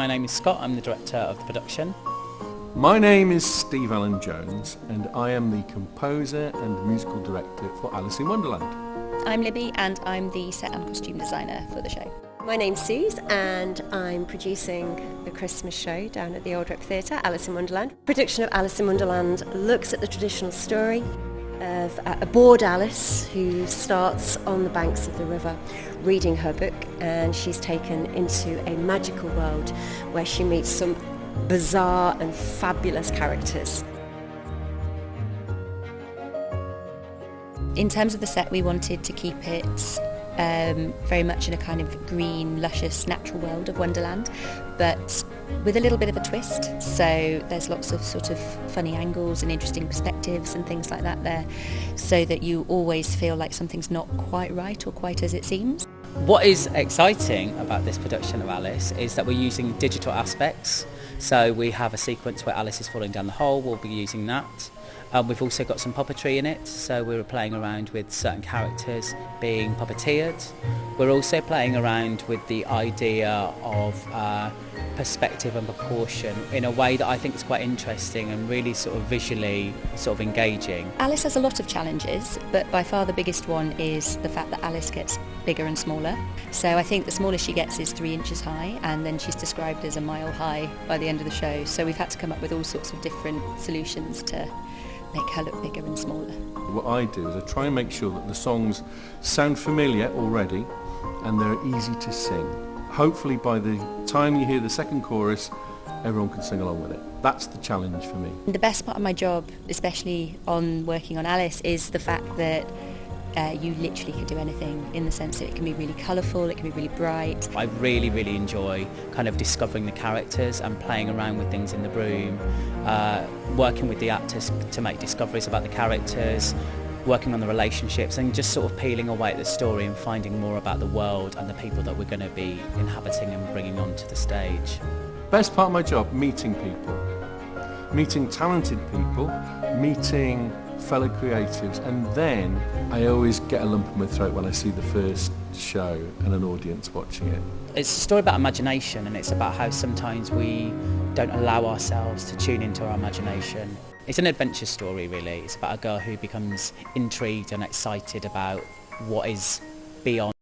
name is Scott, I'm the director of the production. My name is Steve Allen Jones and I am the composer and musical director for Alice in Wonderland. I'm Libby and I'm the set and costume designer for the show. My name's Suze and I'm producing the Christmas show down at the Old Rep Theatre, Alice in Wonderland. Production of Alice in Wonderland looks at the traditional story of a bored Alice who starts on the banks of the river reading her book, and she's taken into a magical world where she meets some bizarre and fabulous characters. In terms of the set, we wanted to keep it very much in a kind of green, luscious, natural world of Wonderland, but with a little bit of a twist. So there's lots of sort of funny angles and interesting perspectives and things like that there, so that you always feel like something's not quite right or quite as it seems. What is exciting about this production of Alice is that we're using digital aspects. So we have a sequence where Alice is falling down the hole, we'll be using that. We've also got some puppetry in it, so we were playing around with certain characters being puppeteered. We're also playing around with the idea of perspective and proportion in a way that I think is quite interesting and really sort of visually sort of engaging. Alice has a lot of challenges, but by far the biggest one is the fact that Alice gets bigger and smaller. So I think the smallest she gets is 3 inches high, and then she's described as a mile high by the end of the show. So we've had to come up with all sorts of different solutions to make her look bigger and smaller. What I do is I try and make sure that the songs sound familiar already and they're easy to sing. Hopefully by the time you hear the second chorus, everyone can sing along with it. That's the challenge for me. The best part of my job, especially on working on Alice, is the fact that you literally can do anything, in the sense that it can be really colourful, it can be really bright. I really, really enjoy kind of discovering the characters and playing around with things in the room, working with the actors to make discoveries about the characters, working on the relationships, and just sort of peeling away at the story and finding more about the world and the people that we're going to be inhabiting and bringing onto the stage. Best part of my job, meeting people. Meeting talented people, meeting fellow creatives, and then I always get a lump in my throat when I see the first show and an audience watching it. It's a story about imagination, and it's about how sometimes we don't allow ourselves to tune into our imagination. It's an adventure story, really. It's about a girl who becomes intrigued and excited about what is beyond